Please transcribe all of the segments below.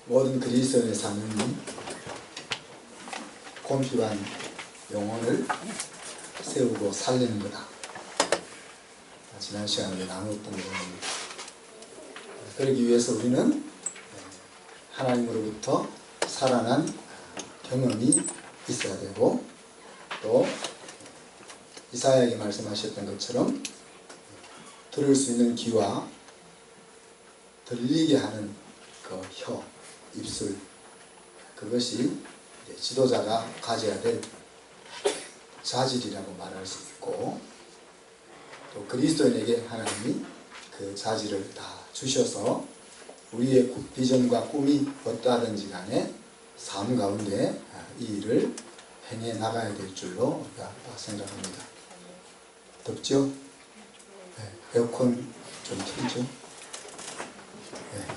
모든 그리스도인의 삶은 곤핍한 영혼을 세우고 살리는 거다. 지난 시간에 나누었던 내용입니다. 그러기 위해서 우리는 하나님으로부터 살아난 경험이 있어야 되고, 또 이사야에게 말씀하셨던 것처럼 들을 수 있는 귀와 들리게 하는 그 혀, 입술, 그것이 지도자가 가져야 될 자질이라고 말할 수 있고, 또 그리스도인에게 하나님이 그 자질을 다 주셔서 우리의 비전과 꿈이 어떠하든지 간에 삶 가운데 이 일을 행해 나가야 될 줄로 우리가 생각합니다. 덥죠? 네, 에어컨 좀 틀죠? 네.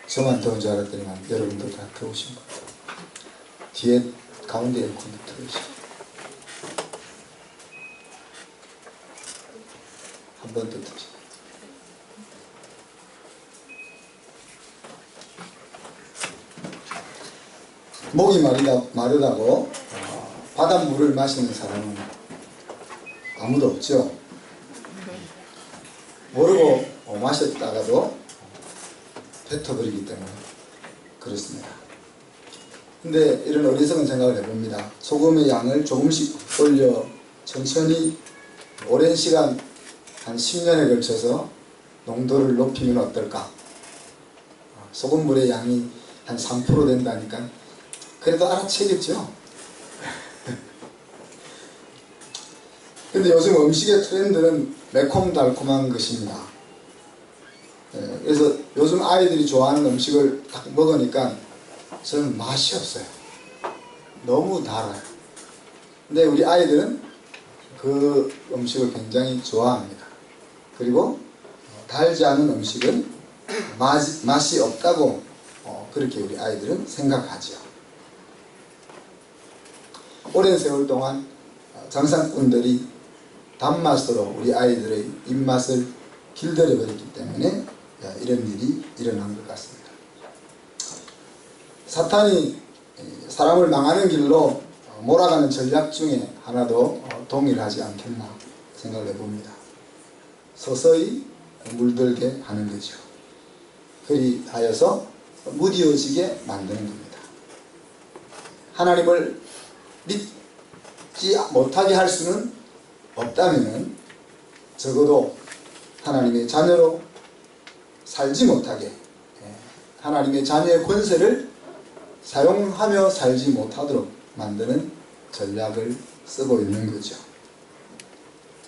저만 더운 줄 알았더니만 여러분도 다 더우신 것 같아요. 뒤에 가운데 에어컨도 틀으시고. 한 번 더 틀죠. 목이 마르다고 바닷물을 마시는 사람은 아무도 없죠. 모르고 마셨다가도 뱉어버리기 때문에 그렇습니다. 근데 이런 어리석은 생각을 해봅니다. 소금의 양을 조금씩 올려 천천히 오랜 시간 한 10년에 걸쳐서 농도를 높이면 어떨까? 소금물의 양이 한 3% 된다니까 그래도 알아채겠죠. 근데 요즘 음식의 트렌드는 매콤달콤한 것입니다. 그래서 요즘 아이들이 좋아하는 음식을 딱 먹으니까 저는 맛이 없어요. 너무 달아요. 근데 우리 아이들은 그 음식을 굉장히 좋아합니다. 그리고 달지 않은 음식은 맛이 없다고 그렇게 우리 아이들은 생각하죠. 오랜 세월 동안 정상꾼들이 단맛으로 우리 아이들의 입맛을 길들여 버렸기 때문에 이런 일이 일어난 것 같습니다. 사탄이 사람을 망하는 길로 몰아가는 전략 중에 하나도 동일하지 않겠나 생각을 해봅니다. 서서히 물들게 하는 거죠. 그리하여서 무디어지게 만드는 겁니다. 하나님을 믿지 못하게 할 수는 없다면 적어도 하나님의 자녀로 살지 못하게, 하나님의 자녀의 권세를 사용하며 살지 못하도록 만드는 전략을 쓰고 있는 거죠.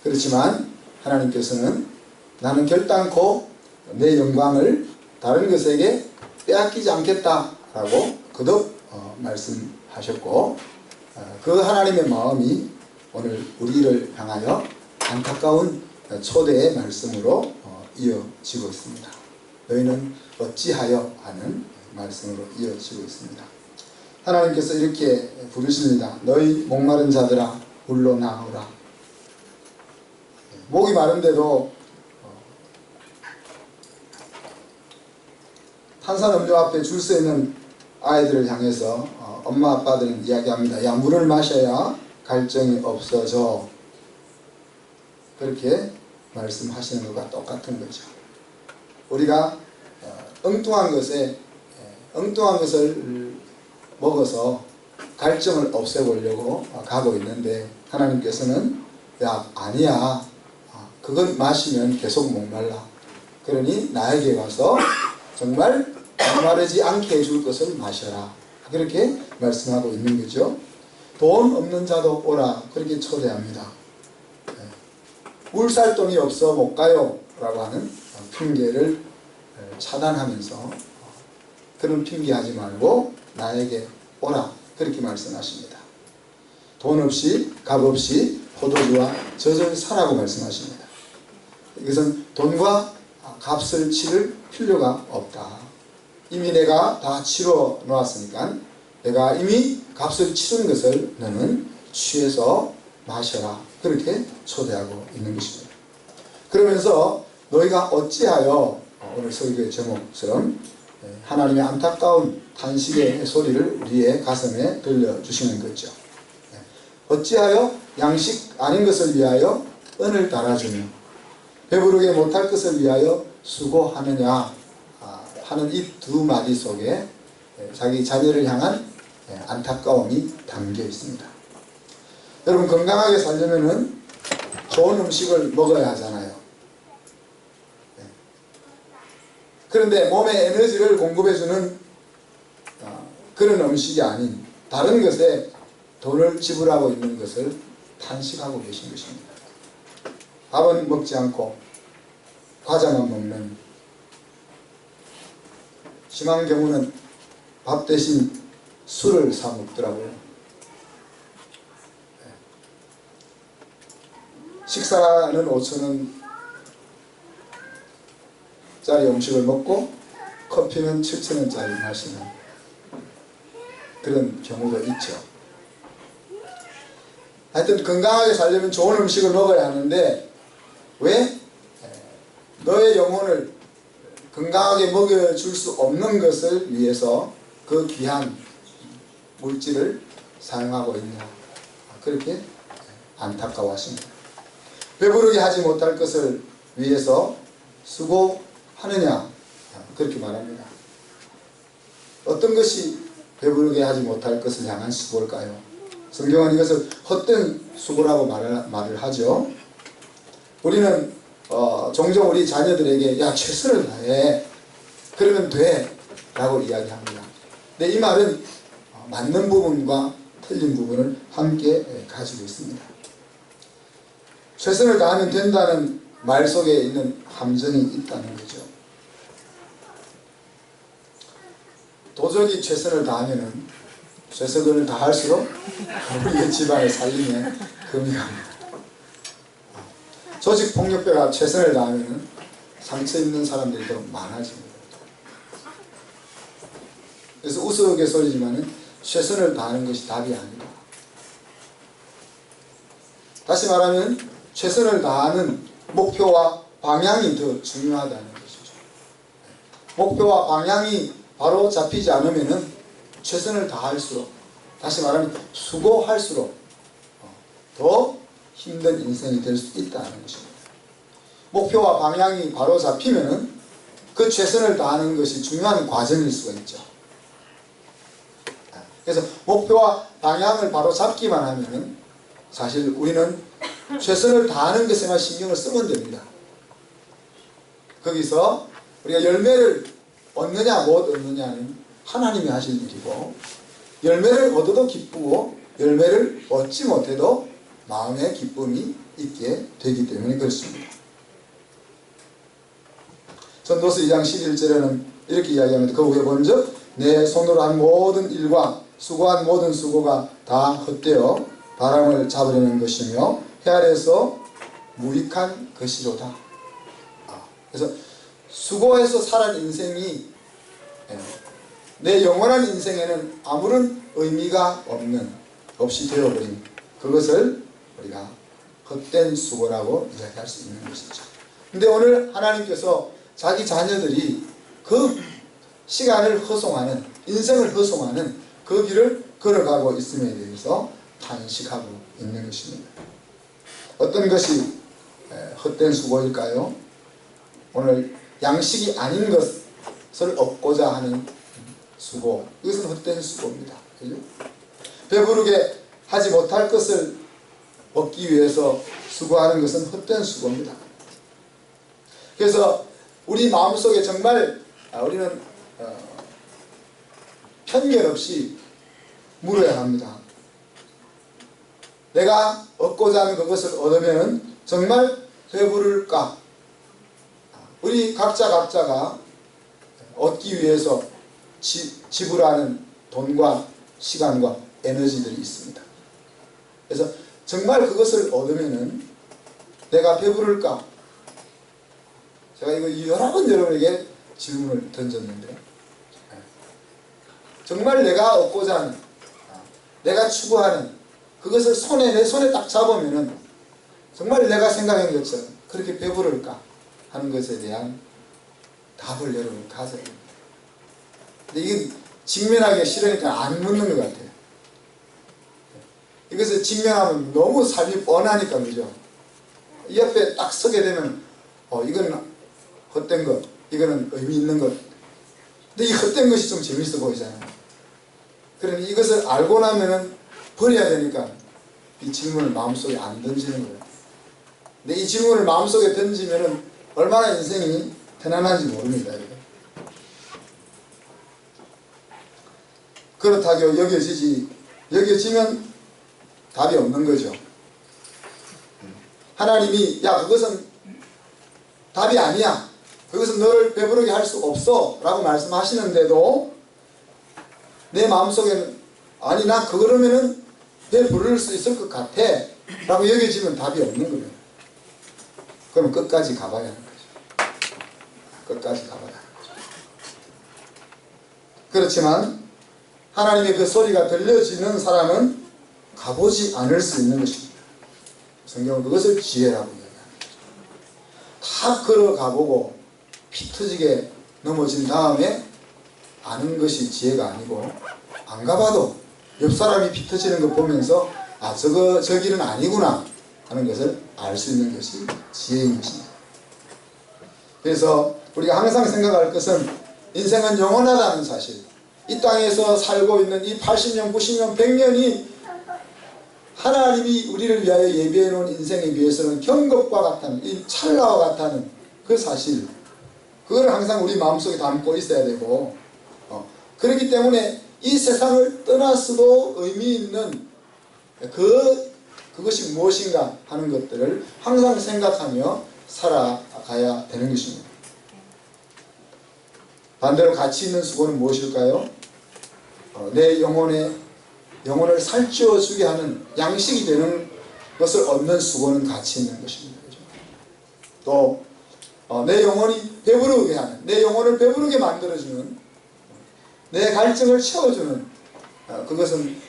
그렇지만 하나님께서는 나는 결단코 내 영광을 다른 것에게 빼앗기지 않겠다라고 거듭 말씀하셨고, 그 하나님의 마음이 오늘 우리를 향하여 안타까운 초대의 말씀으로 이어지고 있습니다. 너희는 어찌하여 하는 말씀으로 이어지고 있습니다. 하나님께서 이렇게 부르십니다. 너희 목마른 자들아 물로 나오라. 목이 마른데도 탄산음료 앞에 줄 서 있는 아이들을 향해서 엄마 아빠들은 이야기합니다. 야, 물을 마셔야 갈증이 없어져. 그렇게 말씀하시는 것과 똑같은 거죠. 우리가 엉뚱한 것을 먹어서 갈증을 없애보려고 가고 있는데, 하나님께서는 야, 아니야, 그건 마시면 계속 목말라. 그러니 나에게 와서 정말 목마르지 않게 해줄 것을 마셔라. 그렇게 말씀하고 있는 거죠. 돈 없는 자도 오라. 그렇게 초대합니다. 물 살 돈이 없어 못 가요 라고 하는 핑계를 차단하면서 그런 핑계하지 말고 나에게 오라. 그렇게 말씀하십니다. 돈 없이 값 없이 포도주와 젖을 사라고 말씀하십니다. 이것은 돈과 값을 치를 필요가 없다. 이미 내가 다 치러 놓았으니까 내가 이미 값을 치른 것을 너는 취해서 마셔라. 그렇게 초대하고 있는 것입니다. 그러면서 너희가 어찌하여, 오늘 설교의 제목처럼 하나님의 안타까운 탄식의 소리를 우리의 가슴에 들려주시는 거죠. 어찌하여 양식 아닌 것을 위하여 은을 달아주며 배부르게 못할 것을 위하여 수고하느냐 하는 이 두 마디 속에 자기 자녀를 향한 안타까움이 담겨 있습니다. 여러분, 건강하게 살려면은 좋은 음식을 먹어야 하잖아요. 그런데 몸에 에너지를 공급해주는 그런 음식이 아닌 다른 것에 돈을 지불하고 있는 것을 탄식하고 계신 것입니다. 밥은 먹지 않고 과자만 먹는, 심한 경우는 밥 대신 술을 사 먹더라고요. 식사는 5,000원짜리 음식을 먹고 커피는 7,000원짜리 마시는 그런 경우도 있죠. 하여튼 건강하게 살려면 좋은 음식을 먹어야 하는데 왜 너의 영혼을 건강하게 먹여줄 수 없는 것을 위해서 그 귀한 물질을 사용하고 있냐, 그렇게 안타까워하십니다. 배부르게 하지 못할 것을 위해서 수고하느냐, 그렇게 말합니다. 어떤 것이 배부르게 하지 못할 것을 향한 수고일까요? 성경은 이것을 헛된 수고라고 말을 하죠. 우리는 종종 우리 자녀들에게 야, 최선을 다해, 그러면 돼 라고 이야기합니다. 근데 이 말은 맞는 부분과 틀린 부분을 함께 가지고 있습니다. 최선을 다하면 된다는 말 속에 있는 함정이 있다는 거죠. 도저히 최선을 다하면은 최선을 다할수록 우리의 집안의 살림에 금이 갑니다. 조직폭력배가 최선을 다하면 상처 입는 사람들이 더 많아집니다. 그래서 우스갯소리지만 최선을 다하는 것이 답이 아니다. 다시 말하면 최선을 다하는 목표와 방향이 더 중요하다는 것이죠. 목표와 방향이 바로 잡히지 않으면 최선을 다할수록, 다시 말하면 수고할수록 더 힘든 인생이 될 수 있다는 것입니다. 목표와 방향이 바로 잡히면 그 최선을 다하는 것이 중요한 과정일 수가 있죠. 그래서 목표와 방향을 바로 잡기만 하면 사실 우리는 최선을 다하는 것에만 신경을 쓰면 됩니다. 거기서 우리가 열매를 얻느냐 못 얻느냐는 하나님이 하실 일이고, 열매를 얻어도 기쁘고 열매를 얻지 못해도 마음의 기쁨이 있게 되기 때문에 그렇습니다. 전도서 2장 11절에는 이렇게 이야기합니다. 그 후에 본즉 내 손으로 한 모든 일과 수고한 모든 수고가 다 헛되어 바람을 잡으려는 것이며 해 아래에서 무익한 것이로다. 그래서 수고해서 살은 인생이 내 영원한 인생에는 아무런 의미가 없이 되어버린 그것을 우리가 헛된 수고라고 이야기할 수 있는 것이죠. 근데 오늘 하나님께서 자기 자녀들이 그 시간을 허송하는, 인생을 허송하는 그 길을 걸어가고 있음에 대해서 탄식하고 있는 것입니다. 어떤 것이 헛된 수고일까요? 오늘 양식이 아닌 것을 얻고자 하는 수고, 이것은 헛된 수고입니다. 그죠? 배부르게 하지 못할 것을 얻기 위해서 수고하는 것은 헛된 수고입니다. 그래서 우리 마음속에 정말 우리는 편견 없이 물어야 합니다. 내가 얻고자 하는 그것을 얻으면 정말 배부를까? 우리 각자가 얻기 위해서 지불하는 돈과 시간과 에너지들이 있습니다. 그래서 정말 그것을 얻으면 내가 배부를까? 제가 이거 여러 번 여러분에게 질문을 던졌는데, 정말 내가 얻고자 하는, 내가 추구하는 그것을 내 손에 딱 잡으면은 정말 내가 생각한 것처럼 그렇게 배부를까 하는 것에 대한 답을 여러분 가져야 됩니다. 근데 이게 직면하기가 싫으니까 안 묻는 것 같아요. 이것을 직면하면 너무 삶이 뻔하니까, 그죠? 이 옆에 딱 서게 되면 이거는 헛된 것, 이거는 의미 있는 것. 근데 이 헛된 것이 좀 재밌어 보이잖아요. 그러니 이것을 알고 나면은 버려야 되니까 이 질문을 마음속에 안 던지는 거예요. 근데 이 질문을 마음속에 던지면은 얼마나 인생이 편안한지 모릅니다. 그렇다고 여겨지면 답이 없는 거죠. 하나님이 야 그것은 답이 아니야, 그것은 너를 배부르게 할 수 없어 라고 말씀하시는데도 내 마음속에는 아니 나 그러면은 배부를 수 있을 것 같아 라고 여겨지면 답이 없는 거예요. 그럼 끝까지 가봐야 하는 거죠. 끝까지 가봐야 하는 거죠. 그렇지만 하나님의 그 소리가 들려지는 사람은 가보지 않을 수 있는 것입니다. 성경은 그것을 지혜라고 이야기합니다. 다 걸어가보고 피 터지게 넘어진 다음에 아는 것이 지혜가 아니고, 안 가봐도 옆 사람이 피 터지는 거 보면서 아 저 길은 아니구나 하는 것을 알 수 있는 것이 지혜인 것입니다. 그래서 우리가 항상 생각할 것은 인생은 영원하다는 사실, 이 땅에서 살고 있는 이 80년, 90년, 100년이 하나님이 우리를 위하여 예비해 놓은 인생에 비해서는 경겁과 같다는, 이 찰나와 같다는 그 사실, 그걸 항상 우리 마음속에 담고 있어야 되고, 그렇기 때문에 이 세상을 떠났어도 의미 있는 그것이 무엇인가 하는 것들을 항상 생각하며 살아가야 되는 것입니다. 반대로 가치 있는 수고는 무엇일까요? 내 영혼을 살찌워 주게 하는 양식이 되는 것을 얻는 수고는 가치 있는 것입니다. 또 내 영혼이 배부르게 하는, 내 영혼을 배부르게 만들어주는, 내 갈증을 채워주는 그것은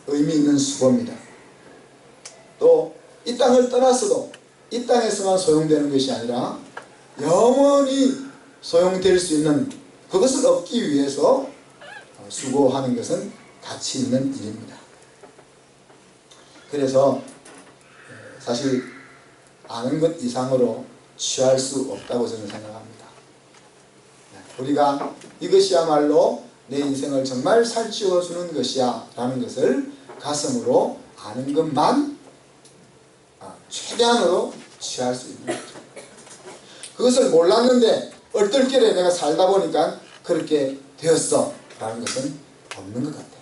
의미 있는 수고입니다. 또 이 땅을 떠났어도 이 땅에서만 소용되는 것이 아니라 영원히 소용될 수 있는 그것을 얻기 위해서 수고하는 것은 가치 있는 일입니다. 그래서 사실 아는 것 이상으로 취할 수 없다고 저는 생각합니다. 우리가 이것이야말로 내 인생을 정말 살찌워주는 것이야 라는 것을 가슴으로 아는 것만 최대한으로 취할 수 있는 거죠. 그것을 몰랐는데 얼떨결에 내가 살다 보니까 그렇게 되었어 라는 것은 없는 것 같아요.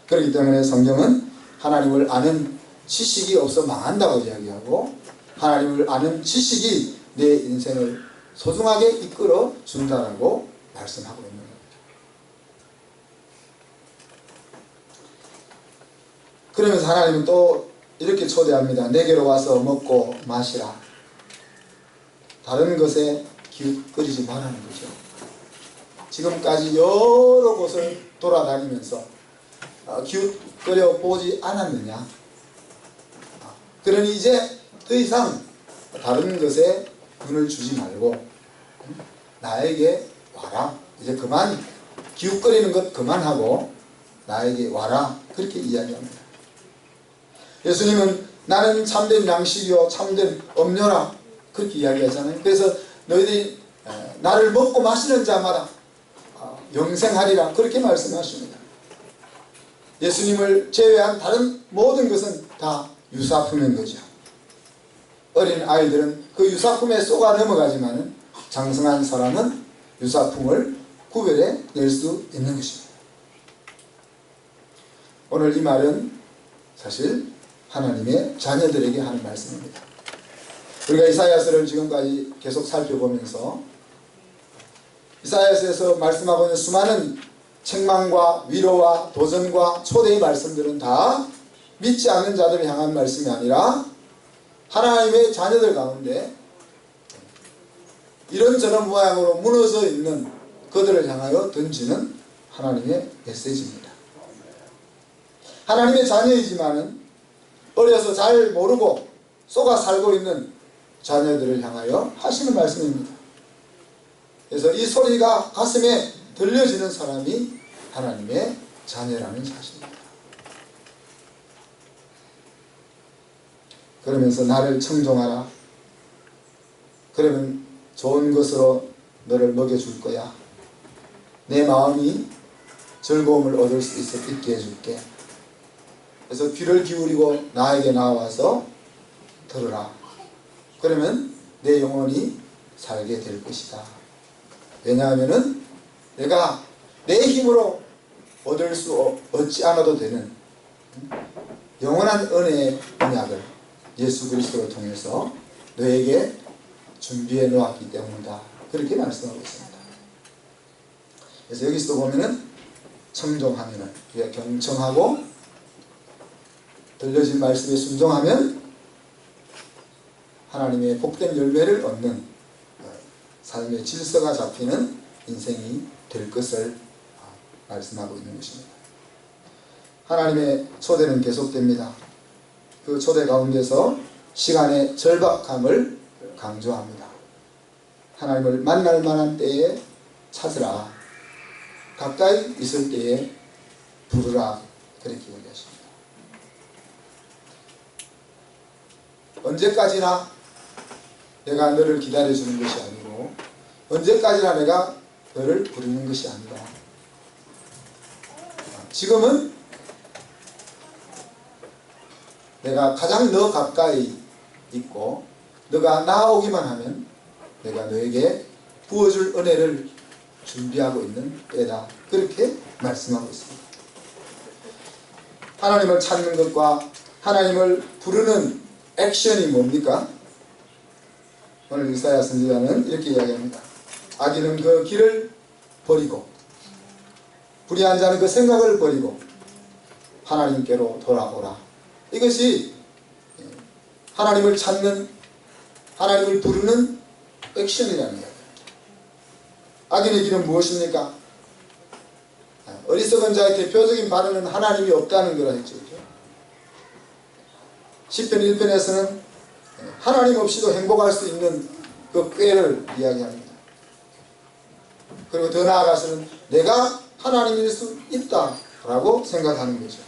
그렇기 때문에 성경은 하나님을 아는 지식이 없어 망한다고 이야기하고, 하나님을 아는 지식이 내 인생을 소중하게 이끌어 준다라고 말씀하고 있는 겁니다. 그러면서 하나님은 또 이렇게 초대합니다. 내게로 와서 먹고 마시라. 다른 것에 기웃거리지 말라는 거죠. 지금까지 여러 곳을 돌아다니면서 기웃거려 보지 않았느냐. 그러니 이제 더 이상 다른 것에 눈을 주지 말고 나에게 와라. 이제 그만 기웃거리는 것 그만하고 나에게 와라. 그렇게 이야기합니다. 예수님은 나는 참된 양식이요 참된 음료라 그렇게 이야기하잖아요. 그래서 너희들이 나를 먹고 마시는 자마다 영생하리라 그렇게 말씀하십니다. 예수님을 제외한 다른 모든 것은 다 유사품인 거죠. 어린 아이들은 그 유사품에 쏘가 넘어가지만 장성한 사람은 유사품을 구별해 낼 수 있는 것입니다. 오늘 이 말은 사실 하나님의 자녀들에게 하는 말씀입니다. 우리가 이사야서를 지금까지 계속 살펴보면서 이사야서에서 말씀하고 있는 수많은 책망과 위로와 도전과 초대의 말씀들은 다 믿지 않는 자들을 향한 말씀이 아니라 하나님의 자녀들 가운데 이런저런 모양으로 무너져 있는 그들을 향하여 던지는 하나님의 메시지입니다. 하나님의 자녀이지만은 어려서 잘 모르고 쏘가 살고 있는 자녀들을 향하여 하시는 말씀입니다. 그래서 이 소리가 가슴에 들려지는 사람이 하나님의 자녀라는 사실입니다. 그러면서 나를 청종하라. 그러면 좋은 것으로 너를 먹여줄 거야. 내 마음이 즐거움을 얻을 수 있게 해줄게. 그래서 귀를 기울이고 나에게 나와서 들으라. 그러면 내 영혼이 살게 될 것이다. 왜냐하면은 내가 내 힘으로 얻지 않아도 되는 영원한 은혜의 언약을 예수 그리스도를 통해서 너에게 준비해 놓았기 때문이다. 그렇게 말씀하고 있습니다. 그래서 여기서도 보면은 청종하면은 우리가 경청하고 들려진 말씀에 순종하면 하나님의 복된 열매를 얻는 삶의 질서가 잡히는 인생이 될 것을 말씀하고 있는 것입니다. 하나님의 초대는 계속됩니다. 그 초대 가운데서 시간의 절박함을 강조합니다. 하나님을 만날 만한 때에 찾으라. 가까이 있을 때에 부르라. 그렇게 얘기하십니다. 언제까지나 내가 너를 기다려주는 것이 아니고 언제까지나 내가 너를 부르는 것이 아니라 지금은 내가 가장 너 가까이 있고 너가 나아오기만 하면 내가 너에게 부어줄 은혜를 준비하고 있는 때다. 그렇게 말씀하고 있습니다. 하나님을 찾는 것과 하나님을 부르는 액션이 뭡니까? 오늘 이사야 선지자는 이렇게 이야기합니다. 악인은 그 길을 버리고 불의한 자는 그 생각을 버리고 하나님께로 돌아오라. 이것이 하나님을 찾는, 하나님을 부르는 액션이라는 이야기입니다. 악인의 길은 무엇입니까? 어리석은 자의 대표적인 발언은 하나님이 없다는 거라 했죠. 시편 1편에서는 하나님 없이도 행복할 수 있는 그 꾀를 이야기합니다. 그리고 더 나아가서는 내가 하나님일 수 있다라고 생각하는 거죠.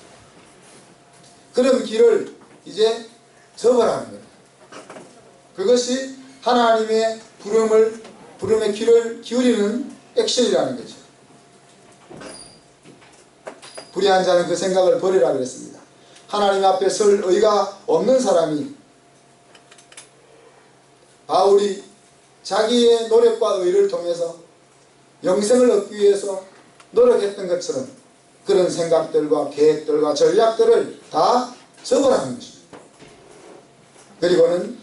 그런 길을 이제 접어라는 거예요. 그것이 하나님의 부름의 귀를 기울이는 액션이라는 거죠. 불의한 자는 그 생각을 버리라 그랬습니다. 하나님 앞에 설 의가 없는 사람이 바울이 자기의 노력과 의를 통해서 영생을 얻기 위해서 노력했던 것처럼 그런 생각들과 계획들과 전략들을 다 접어라는 것입니다. 그리고는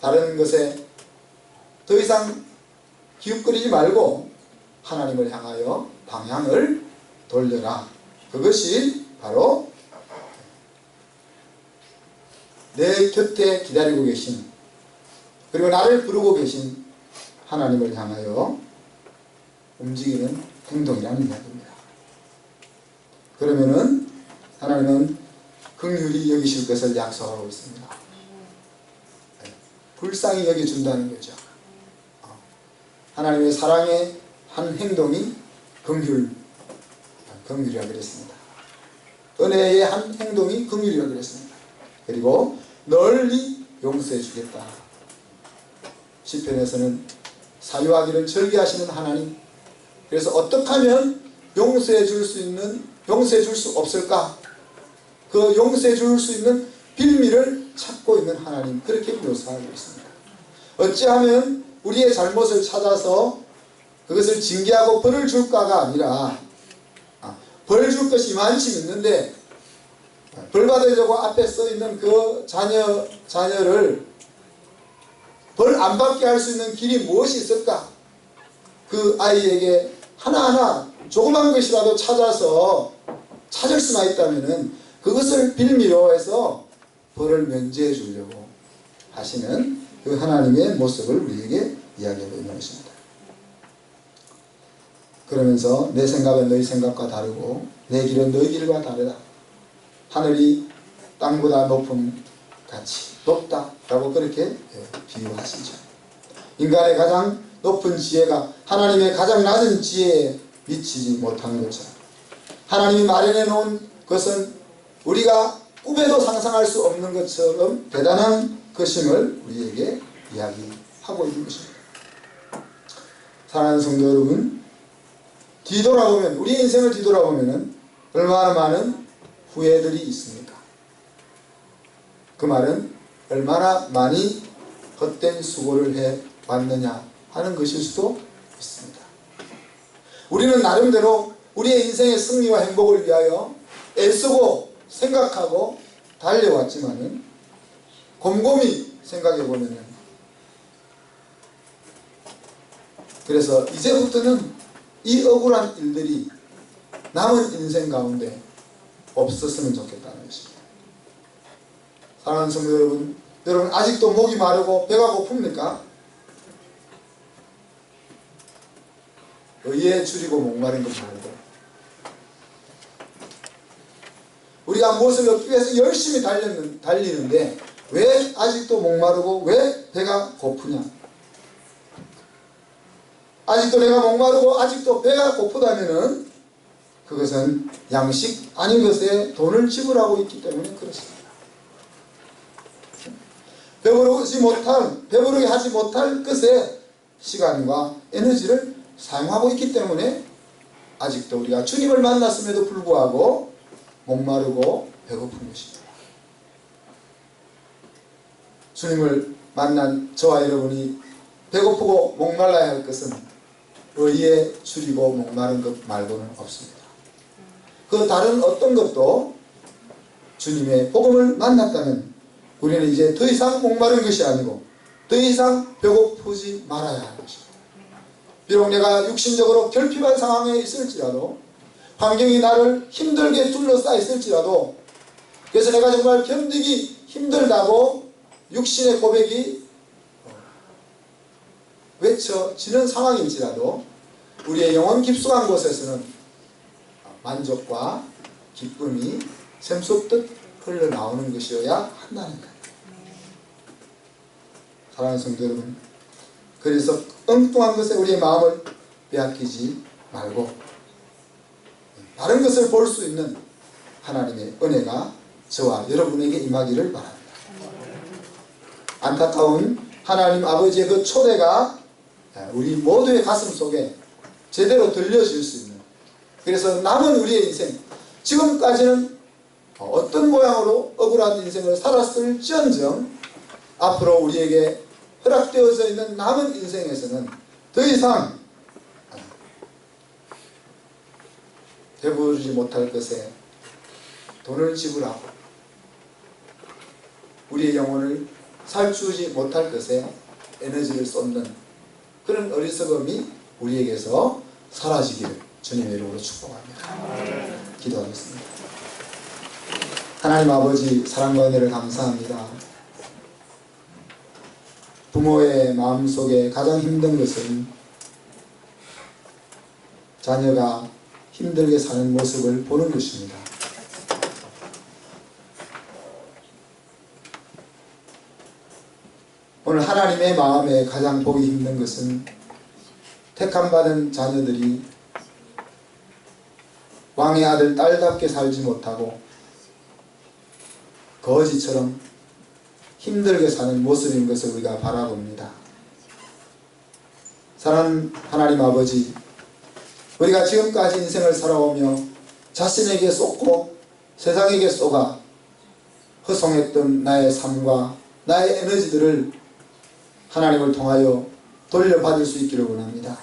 다른 것에 더 이상 기웃거리지 말고 하나님을 향하여 방향을 돌려라. 그것이 바로 내 곁에 기다리고 계신, 그리고 나를 부르고 계신 하나님을 향하여 움직이는 행동이라는 이야기입니다. 그러면은 하나님은 긍휼히 여기실 것을 약속하고 있습니다. 불쌍히 여겨준다는 거죠. 하나님의 사랑의 한 행동이 긍휼이라 그랬습니다. 은혜의 한 행동이 긍휼이라 그랬습니다. 그리고 널리 용서해 주겠다. 시편에서는 사유하기를 절개하시는 하나님, 그래서 어떻게 하면 용서해 줄 수 없을까? 그 용서해 줄 수 있는 빌미를 찾고 있는 하나님, 그렇게 묘사하고 있습니다. 어찌하면 우리의 잘못을 찾아서 그것을 징계하고 벌을 줄까가 아니라 벌을 줄 것이 이만치 있는데 벌 받으려고 앞에 써 있는 그 자녀를 벌 안 받게 할 수 있는 길이 무엇이 있을까? 그 아이에게 하나하나 조그만 것이라도 찾을 수만 있다면은 그것을 빌미로 해서 벌을 면제해 주려고 하시는 그 하나님의 모습을 우리에게 이야기하고 있는 것입니다. 그러면서 내 생각은 너희 생각과 다르고 내 길은 너희 길과 다르다. 하늘이 땅보다 높음 같이 높다라고 그렇게 비유하시죠. 인간의 가장 높은 지혜가 하나님의 가장 낮은 지혜에 미치지 못한 것처럼 하나님이 마련해 놓은 것은 우리가 꿈에도 상상할 수 없는 것처럼 대단한 것임을 우리에게 이야기하고 있는 것입니다. 사랑하는 성도 여러분, 뒤돌아보면, 우리의 인생을 뒤돌아보면 얼마나 많은 후회들이 있습니까? 그 말은 얼마나 많이 헛된 수고를 해왔느냐 하는 것일 수도 있습니다. 우리는 나름대로 우리의 인생의 승리와 행복을 위하여 애쓰고 생각하고 달려왔지만은 곰곰이 생각해보면은 그래서 이제부터는 이 억울한 일들이 남은 인생 가운데 없었으면 좋겠다는 것입니다. 사랑하는 성도 여러분, 여러분 아직도 목이 마르고 배가 고픕니까? 의에 줄이고 목마른 것 말고 우리가 무엇을 얻기 위해서 열심히 달리는데 왜 아직도 목마르고 왜 배가 고프냐? 아직도 내가 목마르고 아직도 배가 고프다면은 그것은 양식 아닌 것에 돈을 지불하고 있기 때문에 그렇습니다. 배부르게 하지 못할 것에 시간과 에너지를 사용하고 있기 때문에 아직도 우리가 주님을 만났음에도 불구하고 목마르고 배고픈 것입니다. 주님을 만난 저와 여러분이 배고프고 목말라야 할 것은 의에 줄이고 목마른 것 말고는 없습니다. 그 다른 어떤 것도 주님의 복음을 만났다면 우리는 이제 더 이상 목마른 것이 아니고 더 이상 배고프지 말아야 하는 것입니다. 비록 내가 육신적으로 결핍한 상황에 있을지라도 환경이 나를 힘들게 둘러싸여 있을지라도 그래서 내가 정말 견디기 힘들다고 육신의 고백이 외쳐지는 상황일지라도 우리의 영혼 깊숙한 곳에서는 만족과 기쁨이 샘솟듯 흘러나오는 것이어야 한다는 거예요. 사랑하는 성도 여러분, 그래서 엉뚱한 것에 우리의 마음을 빼앗기지 말고 다른 것을 볼 수 있는 하나님의 은혜가 저와 여러분에게 임하기를 바랍니다. 안타까운 하나님 아버지의 그 초대가 우리 모두의 가슴 속에 제대로 들려질 수 있는, 그래서 남은 우리의 인생, 지금까지는 어떤 모양으로 억울한 인생을 살았을지언정 앞으로 우리에게 허락되어져 있는 남은 인생에서는 더 이상 배부르지 못할 것에 돈을 지불하고 우리의 영혼을 살주지 못할 것에 에너지를 쏟는 그런 어리석음이 우리에게서 사라지기를 주님의 이름으로 축복합니다. 기도하겠습니다. 하나님 아버지, 사랑과 은혜를 감사합니다. 부모의 마음속에 가장 힘든 것은 자녀가 힘들게 사는 모습을 보는 것입니다. 오늘 하나님의 마음에 가장 보기 힘든 것은 택함받은 자녀들이 왕의 아들, 딸답게 살지 못하고 거지처럼 힘들게 사는 모습인 것을 우리가 바라봅니다. 사랑하는 하나님 아버지, 우리가 지금까지 인생을 살아오며 자신에게 쏟고 세상에게 쏟아 허송했던 나의 삶과 나의 에너지들을 하나님을 통하여 돌려받을 수 있기를 원합니다.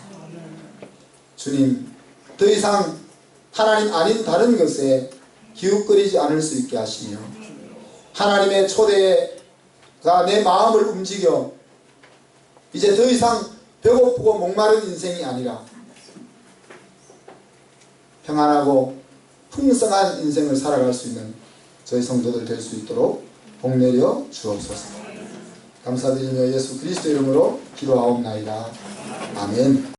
주님, 더 이상 하나님 아닌 다른 것에 기웃거리지 않을 수 있게 하시며 하나님의 초대가 내 마음을 움직여 이제 더 이상 배고프고 목마른 인생이 아니라 평안하고 풍성한 인생을 살아갈 수 있는 저희 성도들 될 수 있도록 복내려 주옵소서. 감사드리며 예수 그리스도 이름으로 기도하옵나이다. 아멘.